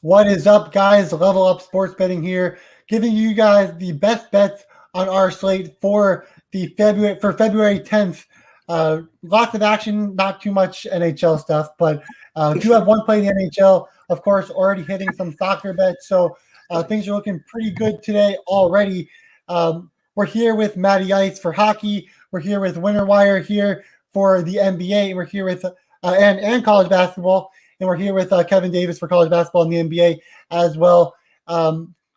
What is up, guys? Level Up Sports Betting here, giving you guys the best bets on our slate for February 10th. Lots of action, not too much NHL stuff, but do have one play in the NHL, of course, already hitting some soccer bets. So things are looking pretty good today already. We're here with Matty Ice for hockey. We're here with Winter Wire here for the NBA, and we're here with and college basketball. And we're here with Kevin Davis for college basketball and the NBA as well.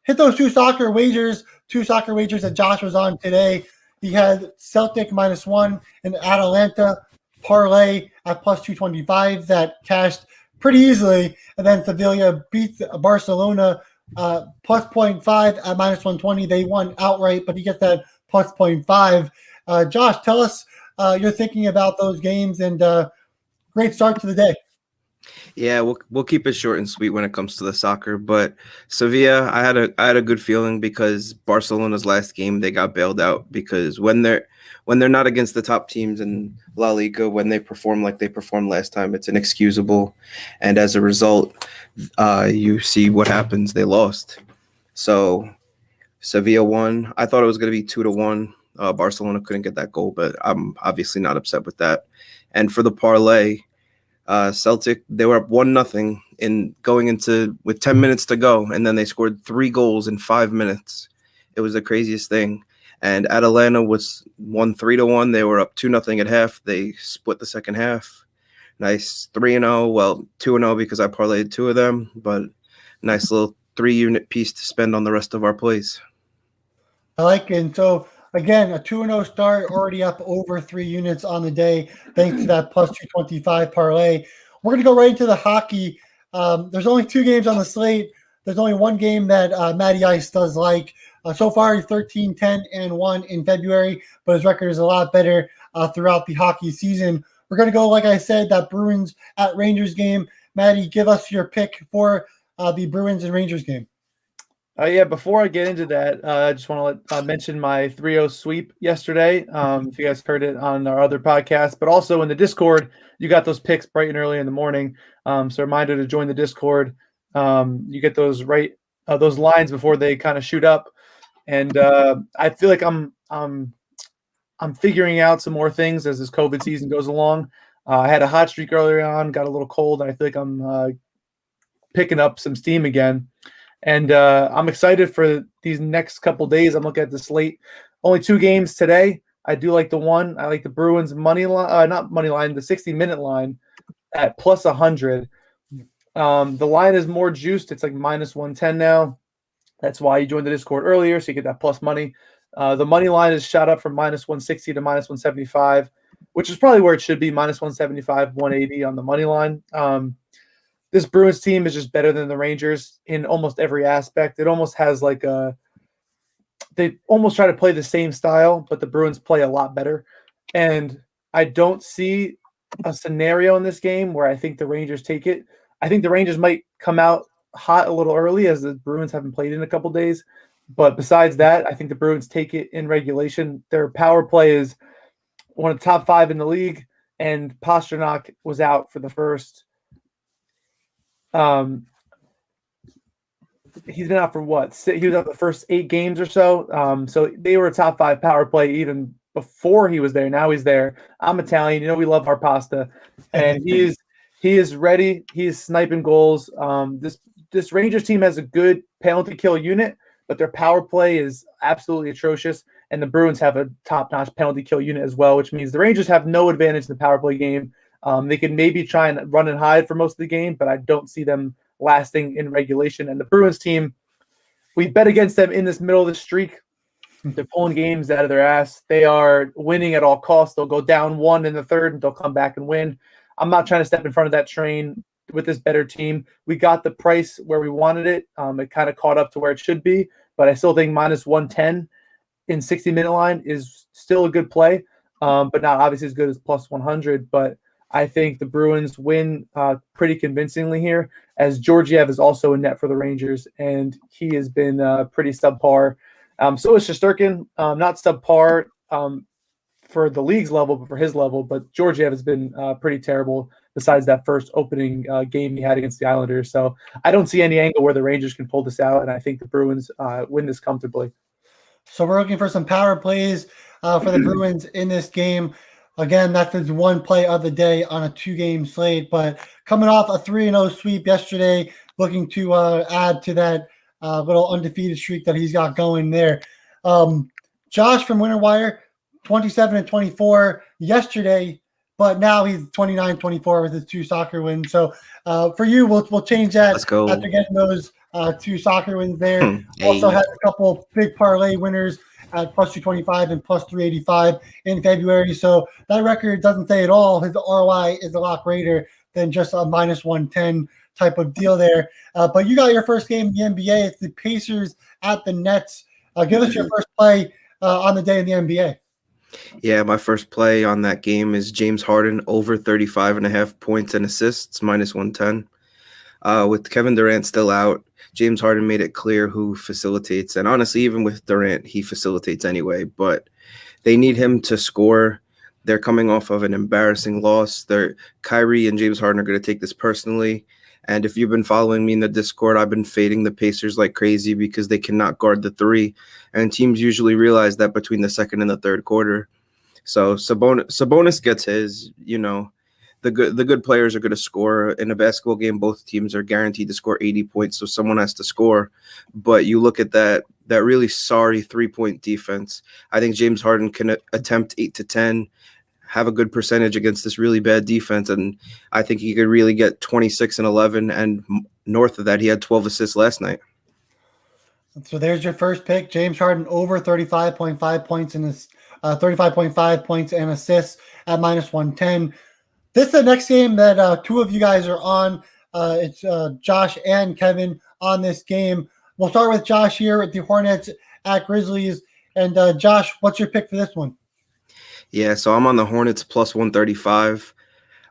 Hit those two soccer wagers that Josh was on today. He had Celtic -1 and Atalanta parlay at plus 225 that cashed pretty easily. And then Sevilla beats Barcelona plus 0.5 at -120. They won outright, but he gets that plus 0.5. Josh, tell us your thinking about those games, and great start to the day. Yeah, we'll keep it short and sweet when it comes to the soccer. But Sevilla, I had a good feeling because Barcelona's last game they got bailed out, because when they're not against the top teams in La Liga, when they perform like they performed last time, it's inexcusable, and as a result, you see what happens. They lost. So Sevilla won. I thought it was going to be 2-1. Barcelona couldn't get that goal, but I'm obviously not upset with that. And for the parlay, Celtic, they were up 1-0 in going into with 10 minutes to go, and then they scored 3 goals in 5 minutes. It was the craziest thing. And Atalanta was won 3-1. They were up 2-0 at half. They split the second half. Nice 3-0. Well, 2-0 because I parlayed 2 of them, but nice little 3-unit piece to spend on the rest of our plays. I like it. And so, again, a 2-0 start, already up over 3 units on the day, thanks to that plus 225 parlay. We're going to go right into the hockey. There's only 2 games on the slate. There's only one game that Matty Ice does like. So far, he's 13-10-1 in February, but his record is a lot better throughout the hockey season. We're going to go, like I said, that Bruins at Rangers game. Matty, give us your pick for the Bruins and Rangers game. Before I get into that, I just want to mention my 3-0 sweep yesterday. If you guys heard it on our other podcast, but also in the Discord, you got those picks bright and early in the morning. So reminder to join the Discord. You get those those lines before they kind of shoot up, and I feel like I'm figuring out some more things as this COVID season goes along. I had a hot streak earlier on, got a little cold, and I feel like I'm picking up some steam again. And I'm excited for these next couple days. I'm looking at the slate. Only 2 games today. I do like the one. I like the Bruins money line, not money line, the 60-minute line at plus 100. The line is more juiced. It's like minus 110 now. That's why you joined the Discord earlier, so you get that plus money. The money line is shot up from minus 160 to minus 175, which is probably where it should be, minus 175, 180 on the money line. This Bruins team is just better than the Rangers in almost every aspect. It almost has they almost try to play the same style, but the Bruins play a lot better. And I don't see a scenario in this game where I think the Rangers take it. I think the Rangers might come out hot a little early, as the Bruins haven't played in a couple days. But besides that, I think the Bruins take it in regulation. Their power play is one of the top 5 in the league, and Pastrnak was out for the first he's been out for what? He was out the first 8 games or so. So they were a top 5 power play even before he was there. Now he's there. I'm Italian. You know, we love our pasta. And he is ready. He's sniping goals. This Rangers team has a good penalty kill unit, but their power play is absolutely atrocious. And the Bruins have a top-notch penalty kill unit as well, which means the Rangers have no advantage in the power play game. They can maybe try and run and hide for most of the game, but I don't see them lasting in regulation. And the Bruins team, we bet against them in this middle of the streak. They're pulling games out of their ass. They are winning at all costs. They'll go down 1 in the third, and they'll come back and win. I'm not trying to step in front of that train with this better team. We got the price where we wanted it. It kind of caught up to where it should be, but I still think minus 110 in 60-minute line is still a good play, but not obviously as good as plus 100. But I think the Bruins win pretty convincingly here, as Georgiev is also in net for the Rangers, and he has been pretty subpar. So is Shesterkin, not subpar for the league's level, but for his level. But Georgiev has been pretty terrible. besides that first opening game he had against the Islanders. So I don't see any angle where the Rangers can pull this out, and I think the Bruins win this comfortably. So we're looking for some power plays for the Bruins in this game. Again, that's the one play of the day on a 2-game slate. But coming off a 3-0 sweep yesterday, looking to add to that little undefeated streak that he's got going there. Josh from Winter Wire, 27-24 yesterday, but now he's 29-24 with his 2 soccer wins. So for you, we'll change that Let's go. after getting those 2 soccer wins there. Hey. Also had a couple big parlay winners at plus 225 and plus 385 in February. So that record doesn't say it all. His ROI is a lot greater than just a minus 110 type of deal there. But you got your first game in the NBA. It's the Pacers at the Nets. Give us your first play on the day in the NBA. Yeah, my first play on that game is James Harden over 35.5 points and assists, minus 110. With Kevin Durant still out, James Harden made it clear who facilitates. And honestly, even with Durant, he facilitates anyway. But they need him to score. They're coming off of an embarrassing loss. Kyrie and James Harden are going to take this personally. And if you've been following me in the Discord, I've been fading the Pacers like crazy because they cannot guard the 3. And teams usually realize that between the second and the third quarter. So Sabonis gets his, the good players are going to score. In a basketball game, both teams are guaranteed to score 80 points, so someone has to score. But you look at that really sorry 3-point defense. I think James Harden can attempt 8 to 10, have a good percentage against this really bad defense, and I think he could really get 26 and 11, and north of that, he had 12 assists last night. So there's your first pick, James Harden over 35.5 points in this 35.5 points and assists at minus 110. This is the next game that 2 of you guys are on. It's Josh and Kevin on this game. We'll start with Josh here with the Hornets at Grizzlies. And Josh, what's your pick for this one? Yeah, so I'm on the Hornets plus 135.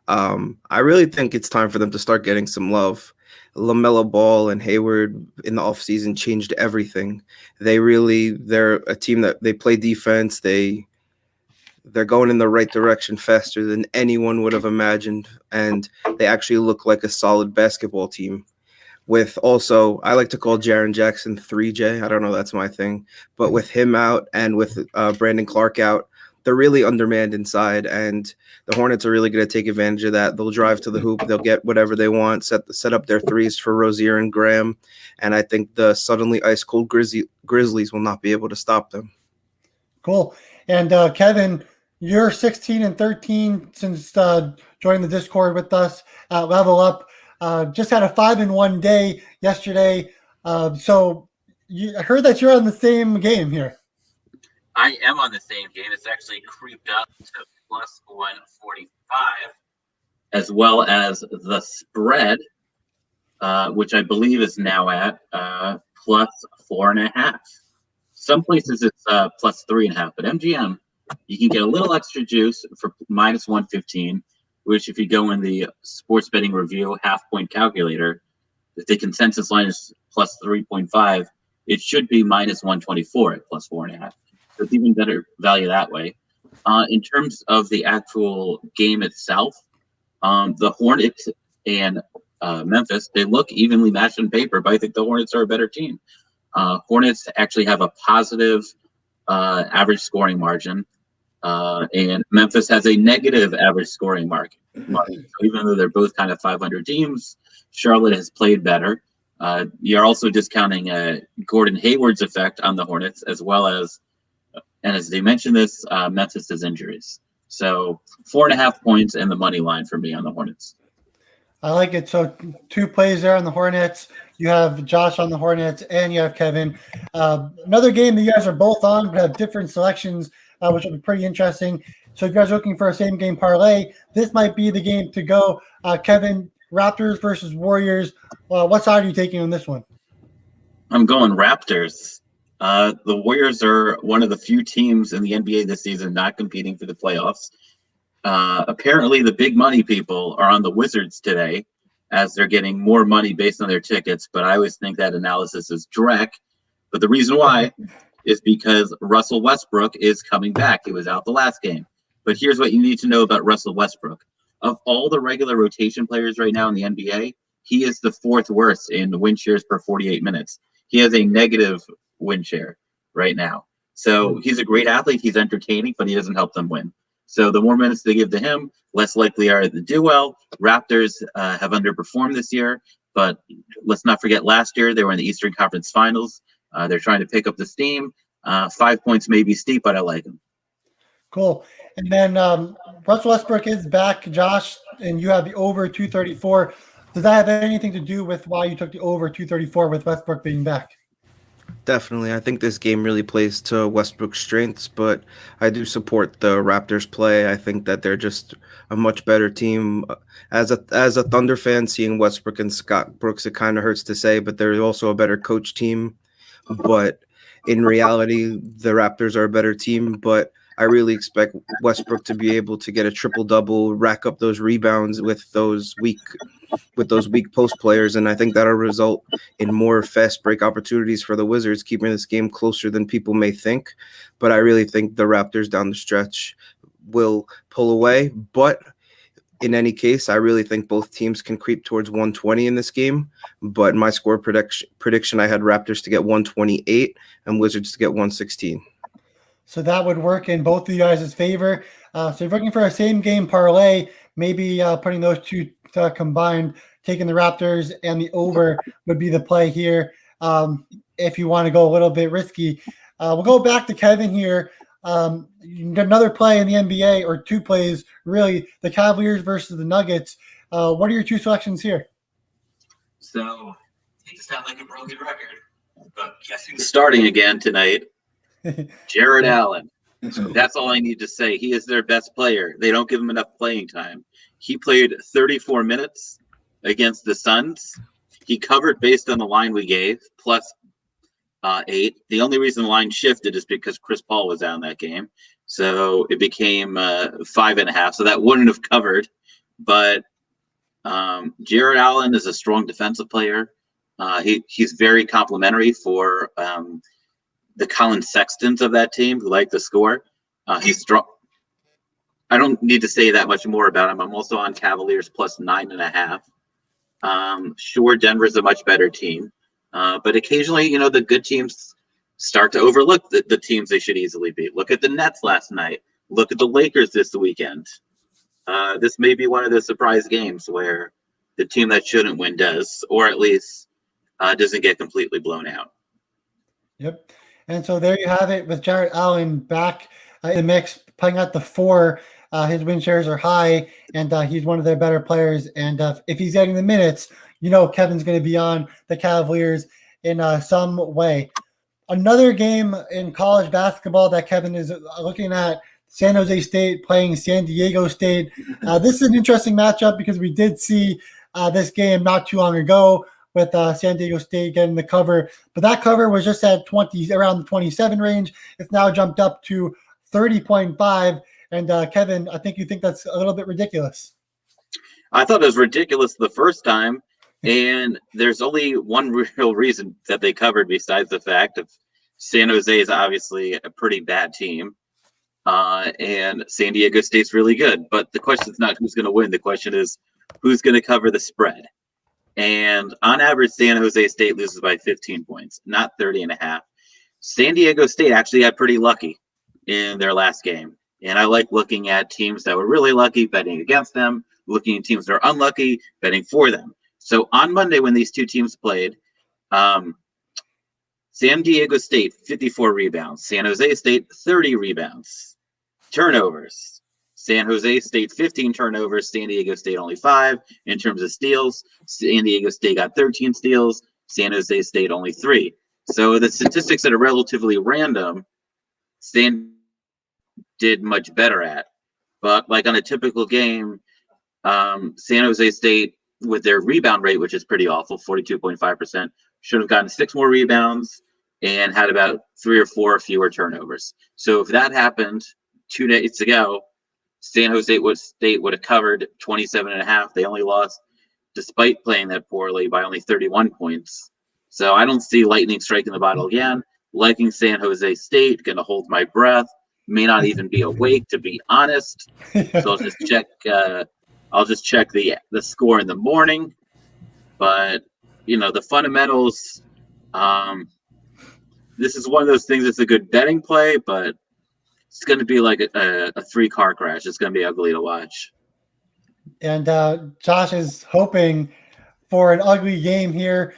I really think it's time for them to start getting some love. LaMelo Ball and Hayward in the offseason changed everything. They're a team that they play defense. They're going in the right direction faster than anyone would have imagined, and they actually look like a solid basketball team. With also, I like to call Jaren Jackson 3J. I don't know, that's my thing. But with him out and with Brandon Clark out, they're really undermanned inside, and the Hornets are really going to take advantage of that. They'll drive to the hoop. They'll get whatever they want, set up their threes for Rozier and Graham, and I think the suddenly ice-cold Grizzlies will not be able to stop them. Cool. And Kevin, you're 16-13 since joining the Discord with us at Level Up. Just had a 5-1 day yesterday. So I heard that you're on the same game here. I am on the same game. It's actually creeped up to plus 145, as well as the spread, which I believe is now at plus 4.5. Some places it's plus 3.5, but MGM, you can get a little extra juice for minus 115, which if you go in the sports betting review half-point calculator, if the consensus line is plus 3.5, it should be minus 124 at plus 4.5. So it's even better value that way. In terms of the actual game itself, the Hornets and Memphis, they look evenly matched on paper, but I think the Hornets are a better team. Hornets actually have a positive average scoring margin, and Memphis has a negative average scoring margin. So even though they're both kind of 500 teams, Charlotte has played better. You're also discounting Gordon Hayward's effect on the Hornets, as well as, and as they mentioned this, Memphis' injuries. So 4.5 points and the money line for me on the Hornets. I like it. So 2 plays there on the Hornets. You have Josh on the Hornets, and you have Kevin. Another game that you guys are both on, but have different selections, which will be pretty interesting. So if you guys are looking for a same game parlay, this might be the game to go. Kevin, Raptors versus Warriors. What side are you taking on this one? I'm going Raptors. The Warriors are one of the few teams in the NBA this season not competing for the playoffs. Apparently, the big money people are on the Wizards today, as they're getting more money based on their tickets. But I always think that analysis is direct. But the reason why is because Russell Westbrook is coming back. He was out the last game. But here's what you need to know about Russell Westbrook. Of all the regular rotation players right now in the NBA, he is the fourth worst in win shares per 48 minutes. He has a negative win share right now. So he's a great athlete. He's entertaining, but he doesn't help them win. So the more minutes they give to him, less likely are to do well. Raptors have underperformed this year, but let's not forget last year they were in the Eastern Conference Finals. They're trying to pick up the steam. 5 points may be steep, but I like them. Cool. And then Russell Westbrook is back, Josh, and you have the over 234. Does that have anything to do with why you took the over 234 with Westbrook being back? Definitely. I think this game really plays to Westbrook's strengths, but I do support the Raptors play. I think that they're just a much better team. As a Thunder fan, seeing Westbrook and Scott Brooks, it kind of hurts to say, but they're also a better coach team. But in reality, the Raptors are a better team, but I really expect Westbrook to be able to get a triple-double, rack up those rebounds with those weak post players, and I think that'll result in more fast break opportunities for the Wizards, keeping this game closer than people may think. But I really think the Raptors down the stretch will pull away. But in any case, I really think both teams can creep towards 120 in this game. But my score prediction, I had Raptors to get 128 and Wizards to get 116. So that would work in both of you guys' favor. So if you're looking for a same game parlay, maybe putting those two combined, taking the Raptors and the over would be the play here. If you want to go a little bit risky, we'll go back to Kevin here. Another play in the NBA, or two plays really, the Cavaliers versus the Nuggets. What are your two selections here? So, I hate to sound like a broken record, but guess who's starting again tonight? Jared Allen. That's all I need to say. He is their best player. They don't give him enough playing time. He played 34 minutes against the Suns. He covered based on the line we gave, plus 8. The only reason the line shifted is because Chris Paul was out in that game. So it became 5.5. So that wouldn't have covered. But Jared Allen is a strong defensive player. He's very complimentary for the Colin Sextons of that team who like to score. He's strong. I don't need to say that much more about him. I'm also on Cavaliers plus 9.5. Sure, Denver's a much better team. But occasionally, the good teams start to overlook the teams they should easily beat. Look at the Nets last night. Look at the Lakers this weekend. This may be one of the surprise games where the team that shouldn't win does, or at least doesn't get completely blown out. Yep. And so there you have it with Jared Allen back in the mix, playing at the 4. His win shares are high, and he's one of their better players. And if he's getting the minutes, Kevin's going to be on the Cavaliers in some way. Another game in college basketball that Kevin is looking at, San Jose State playing San Diego State. This is an interesting matchup because we did see this game not too long ago with San Diego State getting the cover. But that cover was just at around the 27 range. It's now jumped up to 30.5. And Kevin, I think you think that's a little bit ridiculous. I thought it was ridiculous the first time. And there's only one real reason that they covered besides the fact of San Jose is obviously a pretty bad team. And San Diego State's really good. But the question is not who's going to win. The question is who's going to cover the spread. And on average, San Jose State loses by 15 points, not 30.5. San Diego State actually got pretty lucky in their last game. And I like looking at teams that were really lucky, betting against them, looking at teams that are unlucky, betting for them. So on Monday, when these two teams played, San Diego State, 54 rebounds. San Jose State, 30 rebounds. Turnovers. San Jose State, 15 turnovers. San Diego State, only 5. In terms of steals, San Diego State got 13 steals. San Jose State, only 3. So the statistics that are relatively random, San did much better at. But like on a typical game, San Jose State, with their rebound rate, which is pretty awful, 42.5%, should have gotten 6 more rebounds and had about 3 or 4 fewer turnovers. So if that happened 2 days ago, San Jose State would have covered 27.5. They only lost, despite playing that poorly, by only 31 points. So I don't see lightning striking the bottle again. Liking San Jose State, going to hold my breath. May not even be awake, to be honest. So I'll just check I'll just check the score in the morning. But the fundamentals. This is one of those things that's a good betting play, but it's going to be like a 3-car crash. It's going to be ugly to watch. And Josh is hoping for an ugly game here.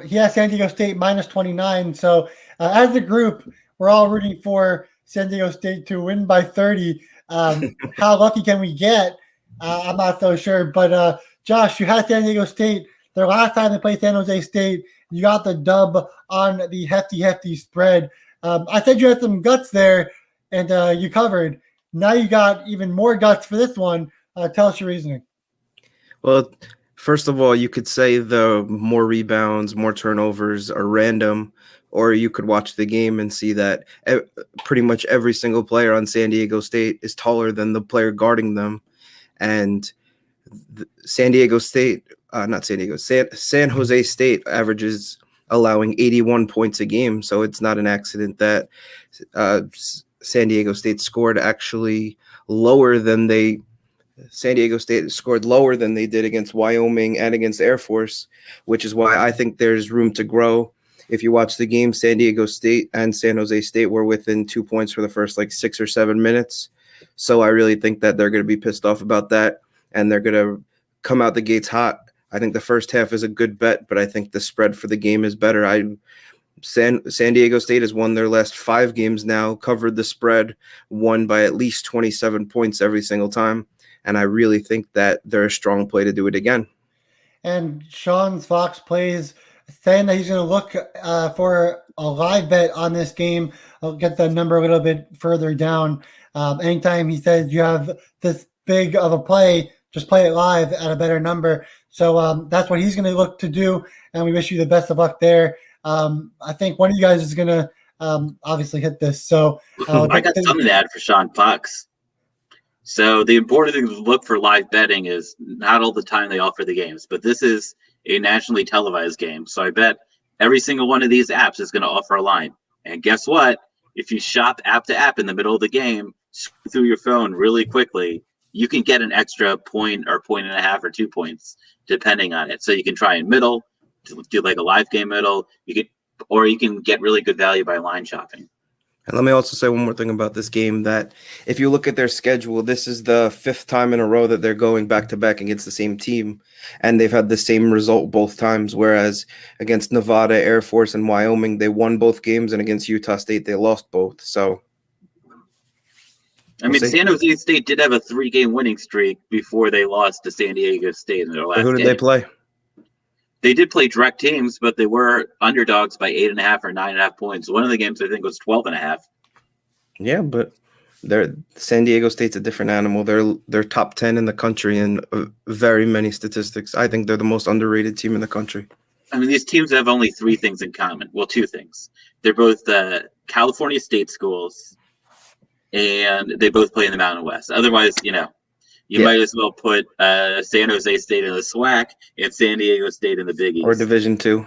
He has San Diego State minus 29. So as a group, we're all rooting for San Diego State to win by 30. How lucky can we get? I'm not so sure. But Josh, you had San Diego State. Their last time they played San Jose State, you got the dub on the hefty spread. I said you had some guts there, and you covered. Now you got even more guts for this one. Tell us your reasoning. Well, first of all, you could say the more rebounds, more turnovers are random, or you could watch the game and see that pretty much every single player on San Diego State is taller than the player guarding them. And San Jose State averages allowing 81 points a game. So it's not an accident that San Diego State scored actually lower than San Diego State scored lower than they did against Wyoming and against Air Force, which is why I think there's room to grow. If you watch the game, San Diego State and San Jose State were within 2 points for the first 6 or 7 minutes. So I really think that they're going to be pissed off about that, and they're going to come out the gates hot. I think the first half is a good bet, but I think the spread for the game is better. San Diego State has won their last 5 games now, covered the spread, won by at least 27 points every single time. And I really think that they're a strong play to do it again. And Sean's Fox Plays saying that he's going to look for a live bet on this game. I'll get the number a little bit further down. Anytime he says you have this big of a play, just play it live at a better number. So that's what he's going to look to do, and we wish you the best of luck there. I think one of you guys is going to obviously hit this. So I got something to add for Sean Fox. So the important thing to look for live betting is not all the time they offer the games, but this is a nationally televised game. So I bet every single one of these apps is going to offer a line. And guess what? If you shop app to app in the middle of the game through your phone really quickly, you can get an extra point or point and a half or 2 points depending on it. So you can try in middle, to do like a live game middle. You can get really good value by line shopping. And let me also say one more thing about this game, that if you look at their schedule, this is the 5th time in a row that they're going back-to-back against the same team, and they've had the same result both times, whereas against Nevada, Air Force, and Wyoming, they won both games, and against Utah State, they lost both. So, San Jose State did have a 3-game winning streak before they lost to San Diego State in their last game. Who did they play? They did play direct teams, but they were underdogs by 8.5 or 9.5 points. One of the games I think was 12.5. Yeah, but San Diego State's a different animal. They're top 10 in the country in very many statistics. I think they're the most underrated team in the country. These teams have only 3 things in common. Well, 2 things. They're both California state schools, and they both play in the Mountain West. Otherwise, you might as well put San Jose State in the SWAC and San Diego State in the Big East. Or Division II.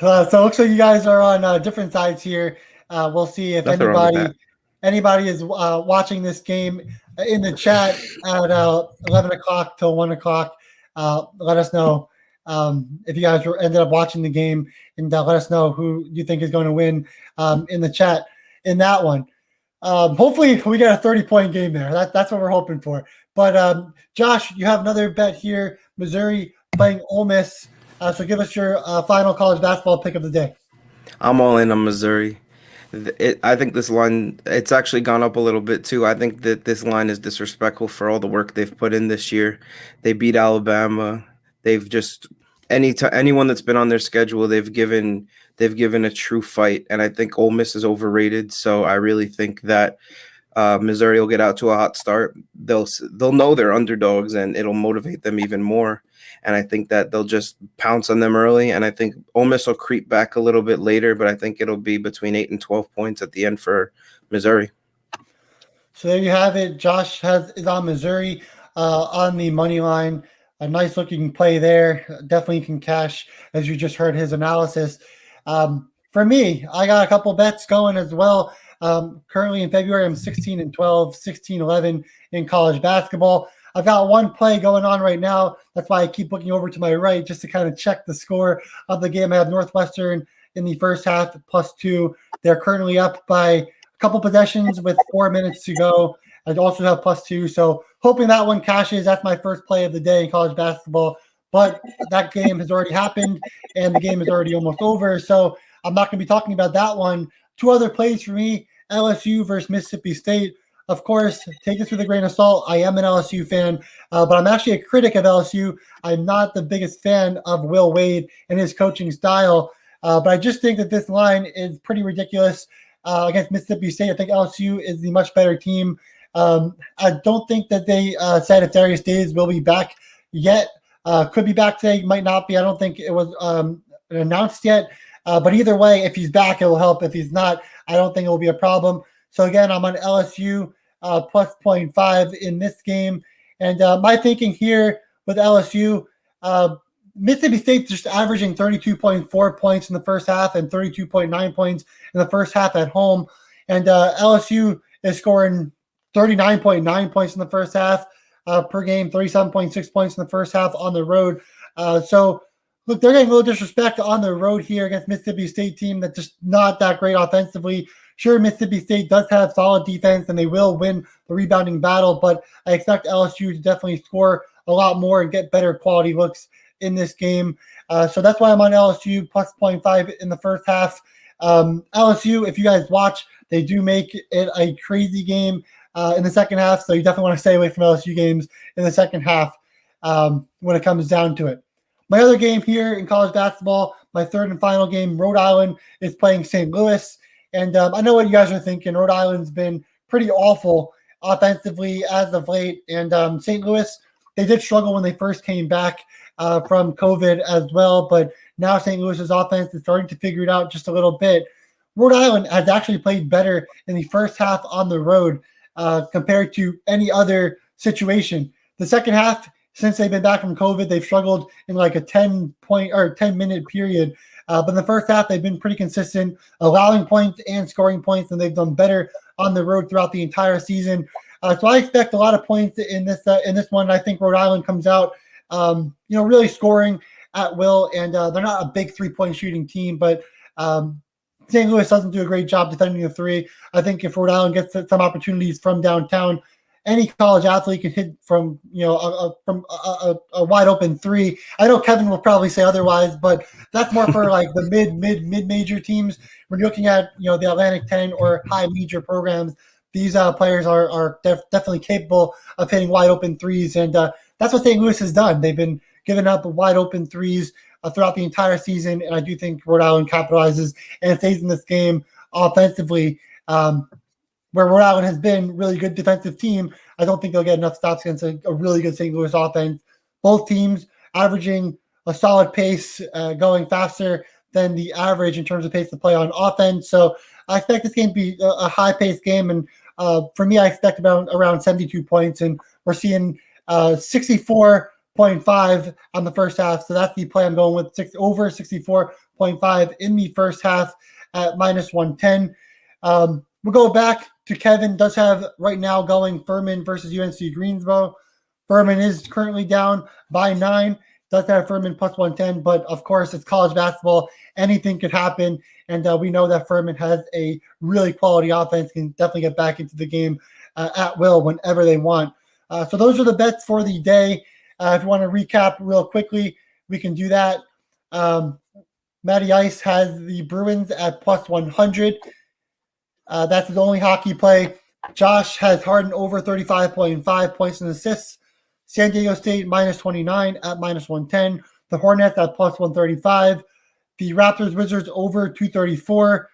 So it looks like you guys are on different sides here. We'll see if anybody is watching this game in the chat at 11 o'clock till 1 o'clock. Let us know if you guys ended up watching the game, and let us know who you think is going to win in the chat in that one. Hopefully we get a 30-point game there. That's what we're hoping for. But Josh, you have another bet here. Missouri playing Ole Miss. So give us your final college basketball pick of the day. I'm all in on Missouri. I think this line, it's actually gone up a little bit too. I think that this line is disrespectful for all the work they've put in this year. They beat Alabama. They've just anyone that's been on their schedule, they've given a true fight. And I think Ole Miss is overrated. So I really think that Missouri will get out to a hot start. They'll know they're underdogs, and it'll motivate them even more. And I think that they'll just pounce on them early. And I think Ole Miss will creep back a little bit later, but I think it'll be between 8 and 12 points at the end for Missouri. So there you have it. Josh is on Missouri on the money line. A nice looking play there. Definitely can cash, as you just heard his analysis. For me, I got a couple bets going as well. Currently in February, I'm 16-12, 16-11 in college basketball. I've got one play going on right now. That's why I keep looking over to my right just to kind of check the score of the game. I have Northwestern in the first half +2. They're currently up by a couple possessions with 4 minutes to go. I also have +2. So hoping that one cashes. That's my first play of the day in college basketball. But that game has already happened and the game is already almost over. So I'm not going to be talking about that one. Two other plays for me, LSU versus Mississippi State. Of course, take this with a grain of salt. I am an LSU fan, but I'm actually a critic of LSU. I'm not the biggest fan of Will Wade and his coaching style, but I just think that this line is pretty ridiculous against Mississippi State. I think LSU is the much better team. I don't think that they said if Darius Days will be back yet. Could be back today, might not be. I don't think it was announced yet. But either way, if he's back, it will help. If he's not, I don't think it will be a problem. So again, I'm on LSU plus 0.5 in this game. And my thinking here with LSU, Mississippi State just averaging 32.4 points in the first half and 32.9 points in the first half at home. And LSU is scoring 39.9 points in the first half per game, 37.6 points in the first half on the road. So look, they're getting a little disrespect on the road here against Mississippi State team that's just not that great offensively. Sure, Mississippi State does have solid defense and they will win the rebounding battle, but I expect LSU to definitely score a lot more and get better quality looks in this game. So that's why I'm on LSU plus 0.5 in the first half. LSU, if you guys watch, they do make it a crazy game in the second half, so you definitely want to stay away from LSU games in the second half when it comes down to it. My other game here in college basketball, my third and final game, Rhode Island is playing St. Louis. And I know what you guys are thinking. Rhode Island's been pretty awful offensively as of late. And St. Louis, they did struggle when they first came back from COVID as well. But now St. Louis's offense is starting to figure it out just a little bit. Rhode Island has actually played better in the first half on the road compared to any other situation. The second half, since they've been back from COVID, they've struggled in like a 10-minute period. But in the first half, they've been pretty consistent, allowing points and scoring points, and they've done better on the road throughout the entire season. So I expect a lot of points in this one. I think Rhode Island comes out, really scoring at will, and they're not a big three-point shooting team, but St. Louis doesn't do a great job defending the three. I think if Rhode Island gets some opportunities from downtown, any college athlete can hit from a wide open three. I know Kevin will probably say otherwise, but that's more for like the mid-major teams. When you're looking at the Atlantic 10 or high major programs, these players are definitely capable of hitting wide open threes, and that's what St. Louis has done. They've been giving up wide open threes throughout the entire season, and I do think Rhode Island capitalizes and stays in this game offensively. Where Rhode Island has been really good defensive team, I don't think they'll get enough stops against a really good St. Louis offense. Both teams averaging a solid pace, going faster than the average in terms of pace to play on offense. So I expect this game to be a high-paced game, and for me, I expect around 72 points, and we're seeing 64.5 on the first half. So that's the play I'm going with, over 64.5 in the first half at -110. We'll go back to Kevin. Does have right now going Furman versus UNC Greensboro. Furman is currently down by 9. Does have Furman plus 110, but of course it's college basketball. Anything could happen, and we know that Furman has a really quality offense, can definitely get back into the game at will whenever they want. So those are the bets for the day. If you want to recap real quickly, we can do that. Matty Ice has the Bruins at plus 100. That's his only hockey play. Josh has Harden over 35.5 points and assists. San Diego State -29 at -110. The Hornets at plus 135. The Raptors Wizards over 234.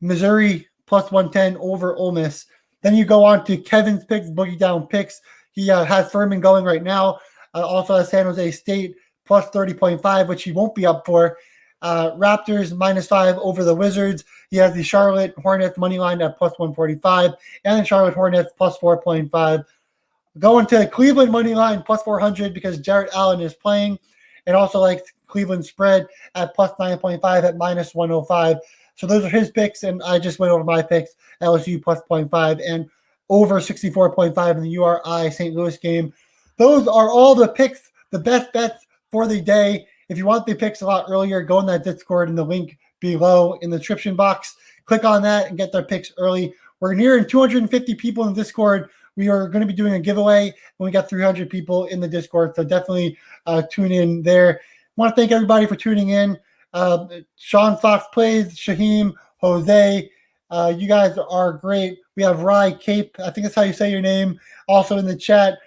Missouri plus 110 over Ole Miss. Then you go on to Kevin's picks, Boogie Down picks. He has Furman going right now. Also has San Jose State plus 30.5, which he won't be up for. Raptors -5 over the Wizards. He has the Charlotte Hornets money line at plus 145 and the Charlotte Hornets plus 4.5. Going to Cleveland money line plus 400 because Jarrett Allen is playing, and also like Cleveland spread at plus 9.5 at -105. So those are his picks, and I just went over my picks: LSU plus 0.5 and over 64.5 in the URI St. Louis game. Those are all the picks, the best bets for the day. If you want the picks a lot earlier, go in that Discord in the link below in the description box. Click on that and get their picks early. We're nearing 250 people in Discord. We are going to be doing a giveaway when we got 300 people in the Discord, so definitely tune in there. Want to thank everybody for tuning in. Sean Fox Plays, Shaheem, Jose, you guys are great. We have Rye Cape, I think that's how you say your name, also in the chat.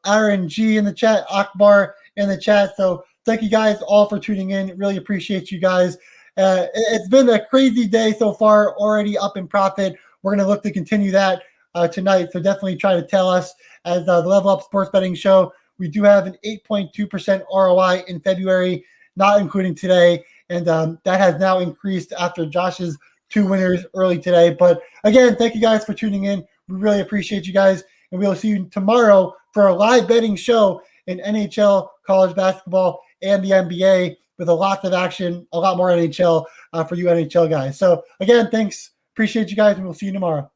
Aaron G in the chat, Akbar in the chat. So thank you guys all for tuning in. Really appreciate you guys. It's been a crazy day so far, already up in profit. We're going to look to continue that tonight. So definitely try to tell us as the Level Up Sports Betting Show. We do have an 8.2% ROI in February, not including today. And that has now increased after Josh's 2 winners early today. But again, thank you guys for tuning in. We really appreciate you guys. And we'll see you tomorrow for a live betting show in NHL, college basketball, and the NBA with a lot of action, a lot more NHL for you NHL guys. So again, thanks. Appreciate you guys, and we'll see you tomorrow.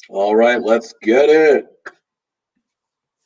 All right, let's get it.